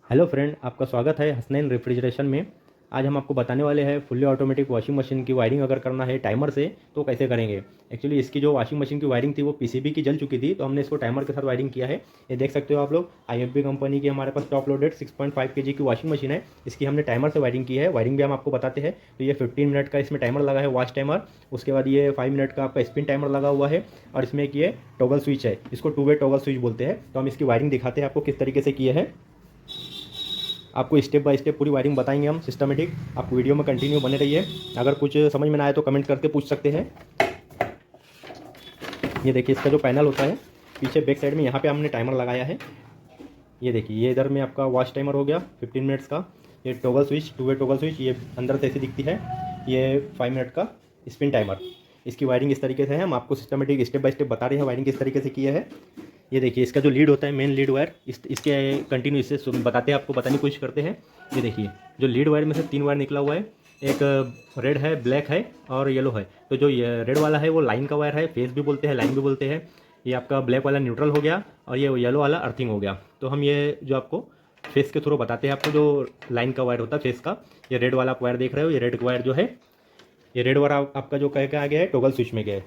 Hello friend, आपका स्वागत है हसनैन रेफ्रिजरेशन में। आज हम आपको बताने वाले हैं फुल्ली ऑटोमेटिक वॉशिंग मशीन की वायरिंग अगर करना है टाइमर से तो कैसे करेंगे। एक्चुअली इसकी जो वॉशिंग मशीन की वायरिंग थी वो पीसीबी की जल चुकी थी, तो हमने इसको टाइमर के साथ वायरिंग किया है। ये देख सकते हो आप लोग, आईएफबी कंपनी की हमारे पास टॉप लोडेड 6.5 केजी की वॉशिंग मशीन है। इसकी हमने टाइमर से वायरिंग की है। वायरिंग भी हम आपको बताते हैं। तो ये 15 मिनट का इसमें टाइमर लगा है, वॉश टाइमर। उसके बाद ये 5 मिनट का आपका स्पिन टाइमर लगा हुआ है, और इसमें एक ये टॉगल स्विच है, इसको 2 वे टॉगल स्विच बोलते हैं। तो हम इसकी वायरिंग दिखाते हैं आपको किस तरीके से किए हैं। आपको स्टेप बाय स्टेप पूरी वायरिंग बताएंगे हम सिस्टमेटिक। आप वीडियो में कंटिन्यू बने रहिए। अगर कुछ समझ में ना आए तो कमेंट करके पूछ सकते हैं। ये देखिए, इसका जो पैनल होता है पीछे बैक साइड में, यहाँ पे हमने टाइमर लगाया है। ये देखिए, ये इधर में आपका वॉच टाइमर हो गया 15 मिनट्स का। ये टॉगल स्विच, 2 वे टॉगल स्विच, ये अंदर से ऐसी दिखती है। ये 5 मिनट का स्पिन टाइमर। इसकी वायरिंग इस तरीके से है। हम आपको सिस्टमेटिक स्टेप बाय स्टेप बता रहे हैं वायरिंग किस तरीके से किया है। ये देखिए, इसका जो लीड होता है, मेन लीड वायर, इसके कंटिन्यू इससे बताते हैं, आपको बताने की कोशिश करते हैं। ये देखिए, जो लीड वायर में से 3 वायर निकला हुआ है। एक रेड है, ब्लैक है और येलो है। तो जो ये रेड वाला है वो लाइन का वायर है, फेस भी बोलते हैं, लाइन भी बोलते हैं। ये आपका ब्लैक वाला न्यूट्रल हो गया, और ये येलो वाला अर्थिंग हो गया। तो हम ये जो आपको फेस के थ्रू बताते हैं आपको, जो लाइन का वायर होता है फेस का। ये रेड वाला आप वायर देख रहे हो, ये रेड वायर जो है, ये रेड वायर आपका जो कह के आ गया है टॉगल स्विच में गया है।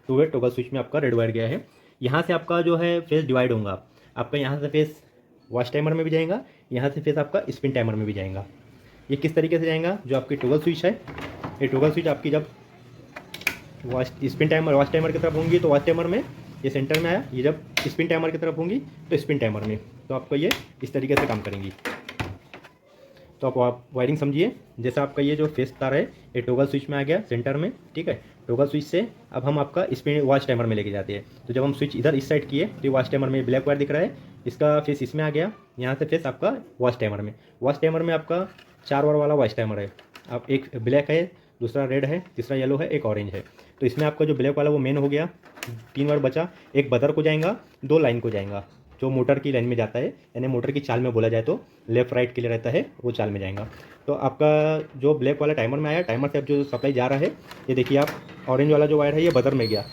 2 वे टॉगल स्विच में आपका रेड वायर गया है। यहाँ से आपका जो है फेस डिवाइड होगा। आपका यहाँ से फेस वॉश टाइमर में भी जाएगा, यहाँ से फेस आपका स्पिन टाइमर में भी जाएगा। ये किस तरीके से जाएगा, जो आपकी टॉगल स्विच है, ये टॉगल स्विच आपकी जब wash spin timer wash timer की तरफ होंगी तो वॉश टाइमर में ये सेंटर में आया। ये जब स्पिन टाइमर की तरफ होंगी तो स्पिन टाइमर में। तो आपको ये इस तरीके से काम करेंगी। तो आप वायरिंग समझिए। जैसा आपका ये जो फेस तार है, ये टॉगल स्विच में आ गया सेंटर में, ठीक है। टॉगल स्विच से अब हम आपका स्पिन वॉच टाइमर में लेके जाते हैं। तो जब हम स्विच इधर इस साइड किए तो ये वॉच टाइमर में ब्लैक वायर दिख रहा है, इसका फेस इसमें आ गया। यहाँ से फेस आपका वॉच टाइमर में। वॉच टाइमर में आपका 4 वायर वाला वॉच टाइमर है। अब एक ब्लैक है, दूसरा रेड है, तीसरा येलो है, एक ऑरेंज है। तो इसमें आपका जो ब्लैक वाला वो मेन हो गया। 3 वायर बचा, एक बदर को जाएगा, 2 लाइन को जाएगा, जो मोटर की लाइन में जाता है, यानी मोटर की चाल में बोला जाए तो लेफ्ट राइट के लिए रहता है, वो चाल में जाएगा। तो आपका जो ब्लैक वाला टाइमर में आया, टाइमर से अब जो सप्लाई जा रहा है, ये देखिए आप, ऑरेंज वाला जो वायर है ये बदर में गया,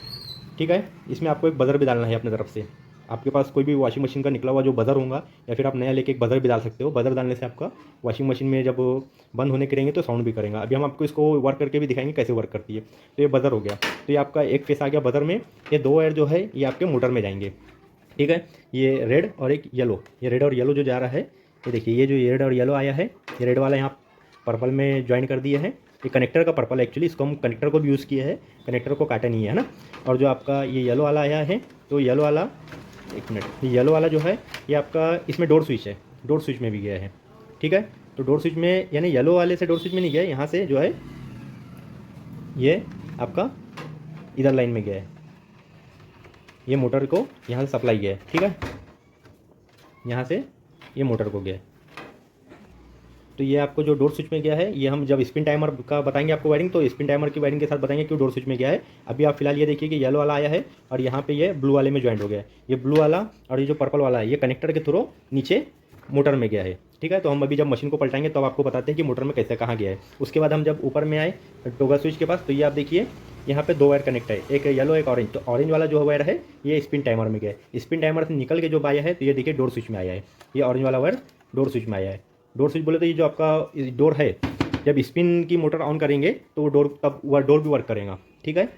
ठीक है। इसमें आपको एक बदर भी डालना है अपनी तरफ से। आपके पास कोई भी वॉशिंग मशीन का निकला हुआ जो बदर होगा, या फिर आप नया लेके एक बदर भी डाल सकते हो। बदर डालने से आपका वॉशिंग मशीन में जब बंद होने के रहेंगे तो साउंड भी करेगा। अभी हम आपको इसको वर्क करके भी दिखाएंगे कैसे वर्क करती है। तो ये बदर हो गया, तो ये आपका एक फेस आ गया बदर में। ये 2 वायर जो है ये आपके मोटर में जाएंगे, ठीक है। ये रेड और एक येलो, ये रेड और येलो जो जा रहा है, ये देखिए, ये जो रेड और येलो आया है, ये रेड वाला यहाँ पर्पल में ज्वाइन कर दिया है। ये कनेक्टर का पर्पल है, एक्चुअली इसको हम कनेक्टर को भी यूज़ किया है, कनेक्टर को काटा नहीं है ना। और जो आपका ये येलो वाला आया है, तो येलो वाला, एक मिनट, ये येलो वाला जो है ये आपका इसमें डोर स्विच है, डोर स्विच में भी गया है, ठीक है। तो डोर स्विच में, यानी येलो वाले से डोर स्विच में नहीं गया, यहाँ से जो है ये आपका इधर लाइन में गया है। ये मोटर को यहाँ से सप्लाई गया है, ठीक है। यहाँ से ये मोटर को गया है। तो ये आपको जो डोर स्विच में गया है, ये हम जब स्पिन टाइमर का बताएंगे आपको वायरिंग, तो स्पिन टाइमर की वायरिंग के साथ बताएंगे क्यों डोर स्विच में गया है। अभी आप फिलहाल ये देखिए कि येलो वाला आया है, और यहाँ पे ये ब्लू वाले में ज्वाइंट हो गया है। ये ब्लू वाला और ये जो पर्पल वाला है, ये कनेक्टर के थ्रू नीचे मोटर में गया है, ठीक है। तो हम अभी जब मशीन को पलटाएंगे तो आपको बताते हैं कि मोटर में कैसे कहाँ गया है। उसके बाद हम जब ऊपर में आए टॉगल स्विच के पास, तो ये आप देखिए यहाँ पे 2 वायर कनेक्ट है, एक येलो एक ऑरेंज। तो ऑरेंज वाला जो वायर है ये स्पिन टाइमर में गया है। स्पिन टाइमर से निकल के जो आया है, तो ये देखिए डोर स्विच में आया है। ये ऑरेंज वाला वायर डोर स्विच में आया है। डोर स्विच बोले तो ये जो आपका डोर है, जब स्पिन की मोटर ऑन करेंगे तो वो डोर, तब वह डोर भी वर्क करेगा, ठीक है।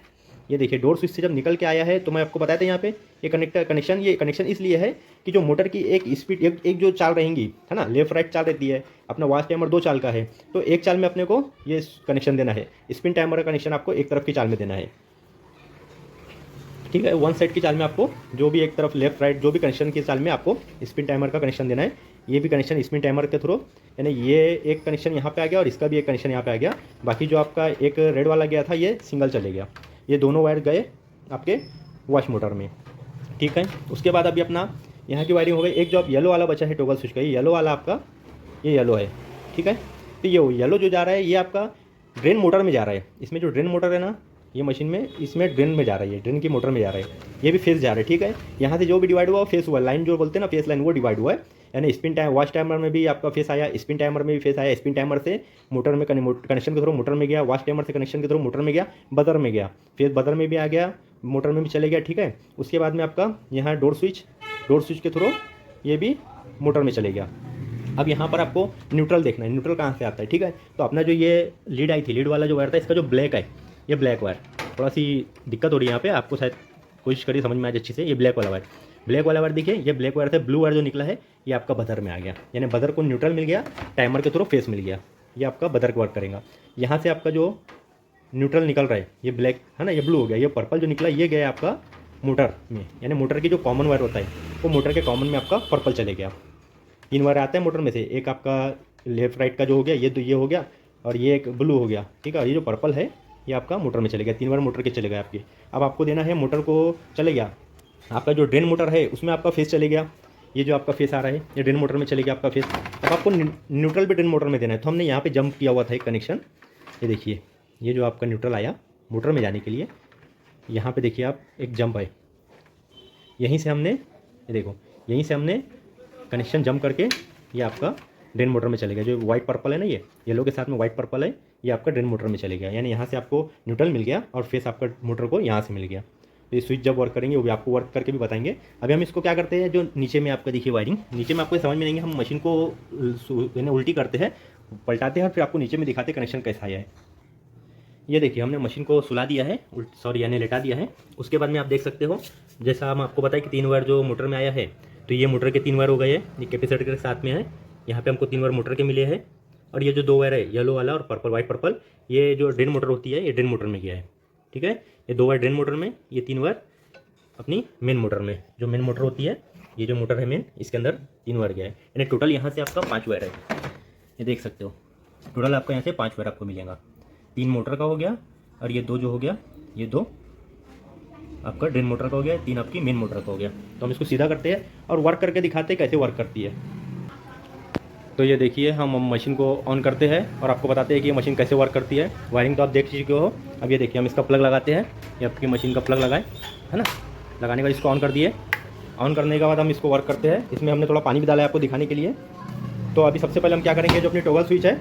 ये देखिए, डोर स्विच से जब निकल के आया है, तो मैं आपको बताया था यहाँ पे ये कनेक्शन, ये कनेक्शन इसलिए है कि जो मोटर की एक स्पीड, एक जो चाल रहेंगी, है ना, लेफ्ट राइट चाल रहती है। अपना वॉच टाइमर 2 चाल का है, तो एक चाल में अपने को ये कनेक्शन देना है। स्पिन टाइमर का कनेक्शन आपको एक तरफ की चाल में देना है, ठीक है। वन साइड की चाल में आपको जो भी एक तरफ लेफ्ट राइट जो भी कनेक्शन की चाल में आपको स्पिन टाइमर का कनेक्शन देना है। ये भी कनेक्शन स्पिन टाइमर के थ्रू, यानी ये एक कनेक्शन यहाँ पे आ गया और इसका भी एक कनेक्शन यहाँ पे आ गया। बाकी जो आपका एक रेड वाला गया था ये सिंगल चले गया। ये दोनों वायर गए आपके वॉश मोटर में, ठीक है। उसके बाद अभी अपना यहाँ की वायरिंग हो गई। एक जो आप येलो वाला बचा है टॉगल स्विच का, ये येलो वाला आपका, ये येलो है, ठीक है। तो ये येलो जो जा रहा है ये आपका ड्रेन मोटर में जा रहा है। इसमें जो ड्रेन मोटर है ना, ये मशीन में, इसमें ड्रेन में जा रही है, ड्रेन की मोटर में जा रहा है। ये भी फेस जा रहा है, ठीक है। यहाँ से जो भी डिवाइड हुआ वो फेस हुआ, लाइन जो बोलते हैं ना फेस लाइन, वो डिवाइड हुआ है। यानी स्पिन टाइम वॉच टाइमर में भी आपका फेस आया, स्पिन टाइमर में भी फेस आया। स्पिन टाइमर से मोटर में कनेक्शन के थ्रू मोटर में गया, वॉच टाइमर से कनेक्शन के थ्रू मोटर में गया, बदर में गया, फेस बदर में भी आ गया, मोटर में भी चले गया, ठीक है। उसके बाद में आपका यहाँ डोर स्विच के थ्रू ये भी मोटर में चले गया। अब यहाँ पर आपको न्यूट्रल देखना है, न्यूट्रल कहाँ से आता है, ठीक है। तो अपना जो ये लीड आई थी, लीड वाला जो वायर था, इसका जो ब्लैक है, ये ब्लैक वायर, थोड़ा सी दिक्कत हो रही है यहाँ पे आपको, शायद कोशिश करिए समझ में आज अच्छी से। ये ब्लैक वाला वायर, ब्लैक वाला वायर देखिए, ये ब्लैक वायर से ब्लू वायर जो निकला है, ये आपका बदर में आ गया, यानी बदर को न्यूट्रल मिल गया, टाइमर के थ्रू फेस मिल गया, ये आपका बदर वर्क करेगा। यहाँ से आपका जो न्यूट्रल निकल रहा है, ये ब्लैक है ना, ये ब्लू हो गया, ये पर्पल जो निकला ये गया आपका मोटर में, यानी मोटर की जो कॉमन वायर होता है वो मोटर के कॉमन में आपका पर्पल चले गया। 3 वायर आते हैं मोटर में से, एक आपका लेफ्ट राइट का जो हो गया, ये हो गया, और ये एक ब्लू हो गया, ठीक है। ये जो पर्पल है ये आपका मोटर में चले गया, 3 वायर मोटर के चले गए आपके। अब आपको देना है, मोटर को चले गया, आपका जो ड्रेन मोटर है उसमें आपका फेस चले गया, ये जो आपका फेस आ रहा है ये ड्रेन मोटर में चले गया आपका फेस। अब आपको न्यूट्रल भी ड्रेन मोटर में देना है, तो हमने यहाँ पे जंप किया हुआ था एक कनेक्शन, ये देखिए, ये जो आपका न्यूट्रल आया मोटर में जाने के लिए, यहाँ पे देखिए आप एक जंप है, यहीं से हमने, ये देखो, यहीं से हमने कनेक्शन जंप करके ये आपका ड्रेन मोटर में चले गया। जो वाइट पर्पल है ना, ये येलो के साथ में वाइट पर्पल है, ये आपका ड्रेन मोटर में चले गया, यानी यहाँ से आपको न्यूट्रल मिल गया और फेस आपका मोटर को यहाँ से मिल गया। तो ये स्विच जब वर्क करेंगे वो भी आपको वर्क करके भी बताएंगे। अभी हम इसको क्या करते हैं, जो नीचे में आपका देखिए वायरिंग, नीचे में आपको समझ में नहीं है, हम मशीन को उल्टी करते हैं, पलटाते हैं और फिर आपको नीचे में दिखाते हैं कनेक्शन कैसा आया है। ये देखिए हमने मशीन को सुला दिया है, सॉरी यानी लेटा दिया है। उसके बाद में आप देख सकते हो, जैसा हम आपको बताया कि 3 वायर जो मोटर में आया है, तो ये मोटर के 3 वायर हो गए हैं, ये कैपेसिटर के साथ में है, यहाँ पे हमको 3 वायर मोटर के मिले हैं। और ये जो 2 वायर है, येलो वाला और पर्पल, वाइट पर्पल, ये जो ड्रेन मोटर होती है, ये ड्रेन मोटर में गया है, ठीक है। ये 2 वायर ड्रेन मोटर में, ये 3 वायर अपनी मेन मोटर में, जो मेन मोटर होती है, ये जो मोटर है मेन, इसके अंदर 3 वायर गया है, यानी टोटल यहाँ से आपका 5 वायर है, ये देख सकते हो। टोटल आपका यहाँ से 5 वायर आपको मिलेगा, 3 मोटर का हो गया, और ये 2 जो हो गया, ये 2 आपका ड्रेन मोटर का हो गया, 3 आपकी मेन मोटर का हो गया। तो हम इसको सीधा करते हैं और वर्क करके दिखाते हैं कैसे वर्क करती है। तो ये देखिए हम मशीन को ऑन करते हैं और आपको बताते हैं कि ये मशीन कैसे वर्क करती है। वायरिंग तो आप देख चुके हो। अब ये देखिए हम इसका प्लग लगाते हैं, ये आपकी मशीन का प्लग लगाए, है ना, लगाने का इसको ऑन कर दिए। ऑन करने के बाद हम इसको वर्क करते हैं। इसमें हमने थोड़ा पानी भी डाला है आपको दिखाने के लिए। तो अभी सबसे पहले हम क्या करेंगे, जो अपनी टॉगल स्विच है,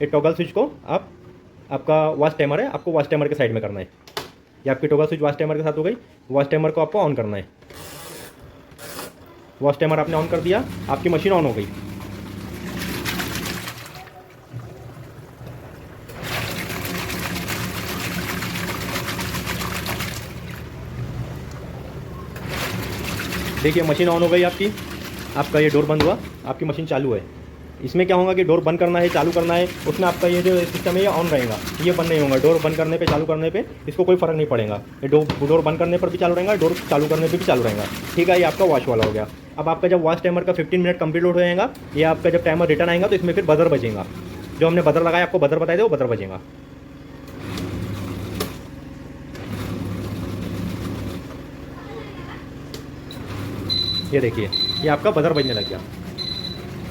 ये टॉगल स्विच को आपका वॉच टाइमर है, आपको वॉच टाइमर के साइड में करना है। ये आपकी टॉगल स्विच वॉच टाइमर के साथ हो गई, वॉच टाइमर को आपको ऑन करना है। वॉच टाइमर आपने ऑन कर दिया, आपकी मशीन ऑन हो गई। देखिए मशीन ऑन हो गई आपकी, आपका ये डोर बंद हुआ, आपकी मशीन चालू है। इसमें क्या होगा कि डोर बंद करना है, चालू करना है, उसमें आपका ये जो सिस्टम है ये ऑन रहेगा, ये बंद नहीं होगा। डोर बंद करने पे, चालू करने पे इसको कोई फर्क नहीं पड़ेगा। ये डोर बंद करने पर भी चालू रहेगा, डोर चालू करने पे भी चालू रहेगा, ठीक है। ये आपका वॉच वाला हो गया। अब आपका जब वॉच टाइमर का 15 मिनट कंप्लीट हो जाएगा, ये आपका जब टाइमर रिटर्न आएगा तो इसमें फिर बजर बजेगा। जो हमने बजर लगाया, आपको बजर बताया था, वो बजर बजेगा। ये देखिए ये आपका बजर बजने लग गया।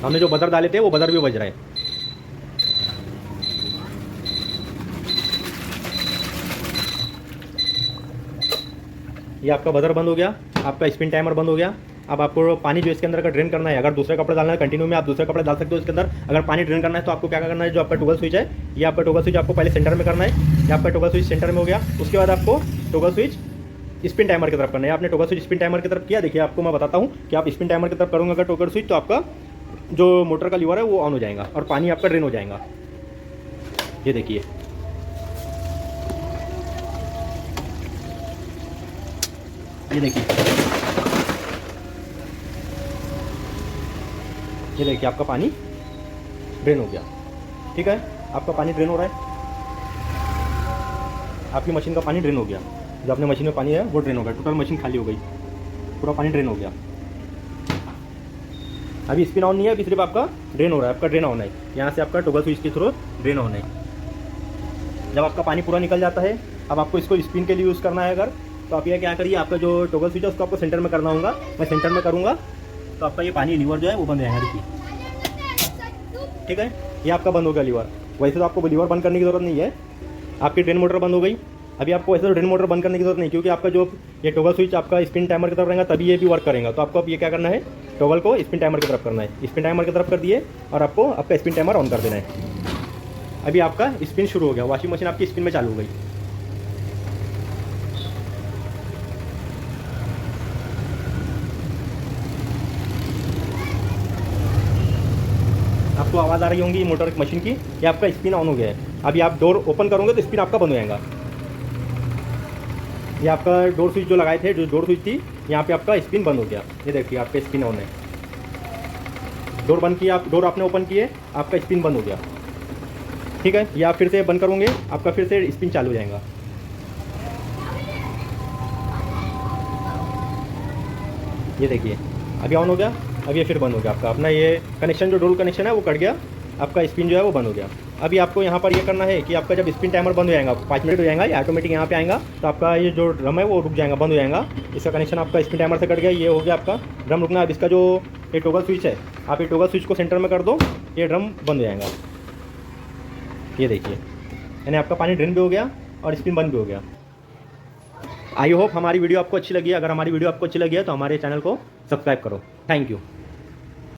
हमने जो बजर डाले थे वो बजर भी बज रहा है। ये आपका बजर बंद हो गया, आपका स्पिन टाइमर बंद हो गया। अब आपको पानी जो इसके अंदर का ड्रेन करना है, अगर दूसरे कपड़े डालना है कंटिन्यू में आप दूसरे कपड़े डाल सकते हो इसके अंदर। अगर पानी ड्रेन करना है तो आपको क्या करना है, जो आपका टॉगल स्विच है, ये आपका टॉगल स्विच आपको पहले सेंटर में करना है। ये आपका टॉगल स्विच सेंटर में हो गया। उसके बाद आपको टॉगल स्विच स्पिन टाइमर की तरफ करना है। आपने टॉगल स्विच स्पिन टाइमर की तरफ किया, देखिए आपको मैं बताता हूँ कि आप स्पिन टाइमर की तरफ करोगे अगर टॉगल स्विच, तो आपका जो मोटर का लीवर है वो ऑन हो जाएगा और पानी आपका ड्रेन हो जाएगा। ये देखिए ये देखिए ये देखिए आपका पानी ड्रेन हो गया, ठीक है। आपका पानी ड्रेन हो रहा है, आपकी मशीन का पानी ड्रेन हो गया। जो अपने मशीन में पानी है वो ड्रेन हो गया, टोटल मशीन खाली हो गई, पूरा पानी ड्रेन हो गया। अभी स्पिन ऑन नहीं है, अभी सिर्फ आपका ड्रेन हो रहा है, आपका ड्रेन ऑन है। यहाँ से आपका टॉगल स्विच के थ्रू ड्रेन ऑन है। जब आपका पानी पूरा निकल जाता है, अब आपको इसको स्पिन के लिए यूज़ करना है अगर, तो आप ये क्या करिए, आपका जो टॉगल स्विच है उसको आपको सेंटर में करना होगा। मैं सेंटर में करूँगा तो आपका ये पानी लीवर जो है वो बंद रहेगा, देखिए, ठीक है। ये आपका बंद हो गया लीवर। वैसे तो आपको लीवर बंद करने की ज़रूरत नहीं है, आपकी ड्रेन मोटर बंद हो गई। अभी आपको वैसे तो ड्रेन मोटर बंद करने की जरूरत नहीं, क्योंकि आपका जो ये टॉगल स्विच आपका स्पिन टाइमर की तरफ रहेगा तभी ये भी वर्क करेगा। तो आपको अब ये क्या करना है, टॉगल को स्पिन टाइमर की तरफ करना है। स्पिन टाइमर की तरफ कर दिए और आपको आपका स्पिन टाइमर ऑन कर देना है। अभी आपका स्पिन शुरू हो गया, वॉशिंग मशीन आपकी स्पिन में चालू हो गई। आपको आवाज़ आ रही होंगी मोटर मशीन की, ये आपका स्पिन ऑन हो गया है। अभी आप डोर ओपन करोगे तो स्पिन आपका बंद हो जाएगा। ये आपका डोर स्विच जो लगाए थे, जो डोर स्विच थी, यहाँ पे आपका स्पिन बंद हो गया। ये देखिए आपका स्पिन ऑन है। डोर बंद किया, आप डोर आपने ओपन किए, आपका स्पिन बंद हो गया। ठीक है, ये आप फिर से बंद करोगे, आपका फिर से स्पिन चालू हो जाएगा। ये देखिए अभी ऑन हो गया, अब ये फिर बंद हो गया। आपका अपना ये कनेक्शन जो डोर कनेक्शन है वो कट गया, आपका स्पिन जो है वो बंद हो गया। अभी आपको यहाँ पर ये करना है कि आपका जब स्पिन टाइमर बंद हो जाएगा, 5 मिनट हो जाएगा, ये ऑटोमेटिक यहाँ पे आएगा, तो आपका ये जो ड्रम है वो रुक जाएगा, बंद हो जाएगा। इसका कनेक्शन आपका स्पिन टाइमर से कट गया, ये हो गया आपका ड्रम रुकना। अब इसका जो ये टॉगल स्विच है, आप ये टॉगल स्विच को सेंटर में कर दो, ये ड्रम बंद हो जाएगा। ये देखिए, यानी आपका पानी ड्रेन भी हो गया और स्पिन बंद भी हो गया। आई होप हमारी वीडियो आपको अच्छी लगी है। अगर हमारी वीडियो आपको अच्छी लगी है तो हमारे चैनल को सब्सक्राइब करो। Thank you.